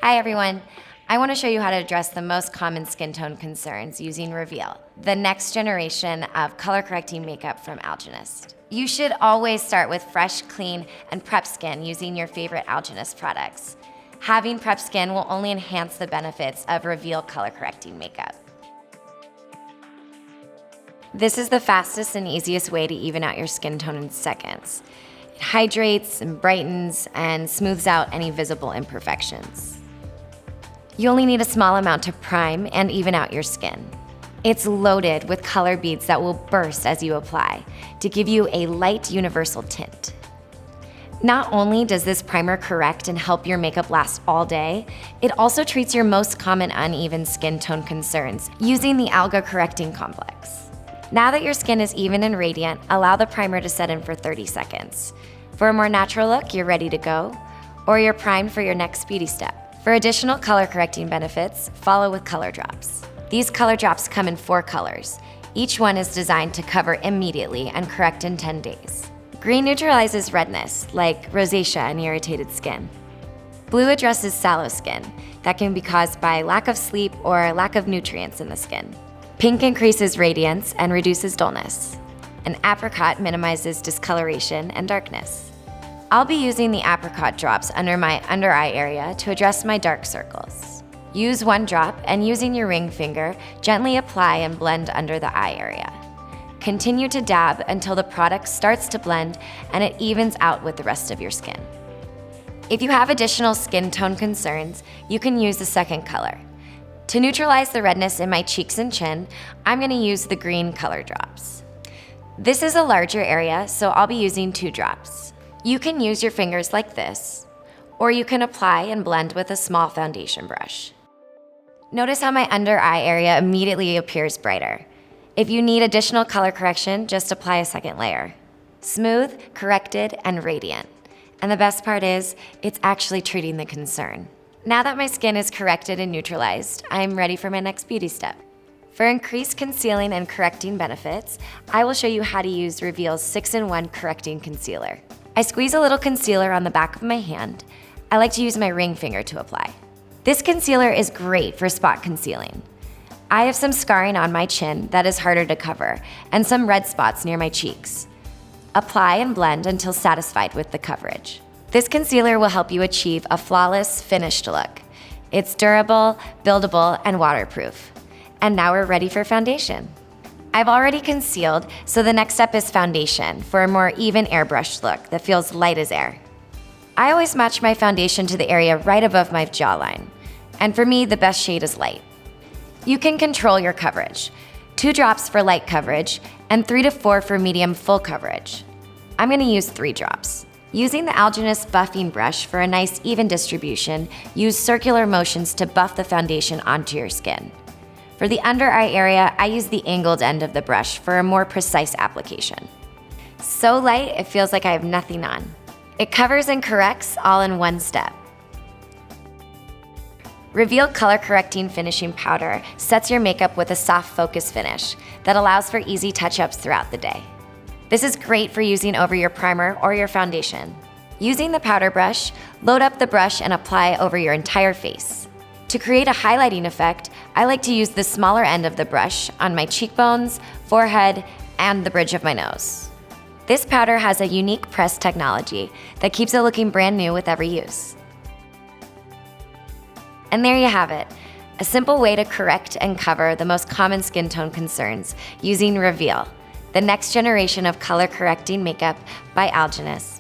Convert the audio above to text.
Hi everyone. I want to show you how to address the most common skin tone concerns using Reveal, the next generation of color correcting makeup from Algenist. You should always start with fresh, clean, and prep skin using your favorite Algenist products. Having prep skin will only enhance the benefits of Reveal color correcting makeup. This is the fastest and easiest way to even out your skin tone in seconds. It hydrates and brightens and smooths out any visible imperfections. You only need a small amount to prime and even out your skin. It's loaded with color beads that will burst as you apply to give you a light universal tint. Not only does this primer correct and help your makeup last all day, it also treats your most common uneven skin tone concerns using the Alga Correcting Complex. Now that your skin is even and radiant, allow the primer to set in for 30 seconds. For a more natural look, you're ready to go, or you're primed for your next beauty step. For additional color correcting benefits, follow with color drops. These color drops come in 4 colors. Each one is designed to cover immediately and correct in 10 days. Green neutralizes redness, like rosacea and irritated skin. Blue addresses sallow skin that can be caused by lack of sleep or lack of nutrients in the skin. Pink increases radiance and reduces dullness. And apricot minimizes discoloration and darkness. I'll be using the apricot drops under my under eye area to address my dark circles. Use 1 drop and using your ring finger, gently apply and blend under the eye area. Continue to dab until the product starts to blend and it evens out with the rest of your skin. If you have additional skin tone concerns, you can use the second color. To neutralize the redness in my cheeks and chin, I'm going to use the green color drops. This is a larger area, so I'll be using 2 drops. You can use your fingers like this, or you can apply and blend with a small foundation brush. Notice how my under eye area immediately appears brighter. If you need additional color correction, just apply a second layer. Smooth, corrected, and radiant. And the best part is, it's actually treating the concern. Now that my skin is corrected and neutralized, I'm ready for my next beauty step. For increased concealing and correcting benefits, I will show you how to use Reveal's 6-in-1 Correcting Concealer. I squeeze a little concealer on the back of my hand. I like to use my ring finger to apply. This concealer is great for spot concealing. I have some scarring on my chin that is harder to cover, and some red spots near my cheeks. Apply and blend until satisfied with the coverage. This concealer will help you achieve a flawless, finished look. It's durable, buildable, and waterproof. And now we're ready for foundation. I've already concealed, so the next step is foundation for a more even airbrushed look that feels light as air. I always match my foundation to the area right above my jawline, and for me, the best shade is light. You can control your coverage. 2 drops for light coverage, and 3 to 4 for medium full coverage. I'm going to use 3 drops. Using the Algenist buffing brush for a nice even distribution, use circular motions to buff the foundation onto your skin. For the under eye area, I use the angled end of the brush for a more precise application. So light, it feels like I have nothing on. It covers and corrects all in 1 step. Reveal Color Correcting Finishing Powder sets your makeup with a soft focus finish that allows for easy touch-ups throughout the day. This is great for using over your primer or your foundation. Using the powder brush, load up the brush and apply over your entire face. To create a highlighting effect, I like to use the smaller end of the brush on my cheekbones, forehead, and the bridge of my nose. This powder has a unique press technology that keeps it looking brand new with every use. And there you have it, a simple way to correct and cover the most common skin tone concerns using Reveal, the next generation of color correcting makeup by Algenist.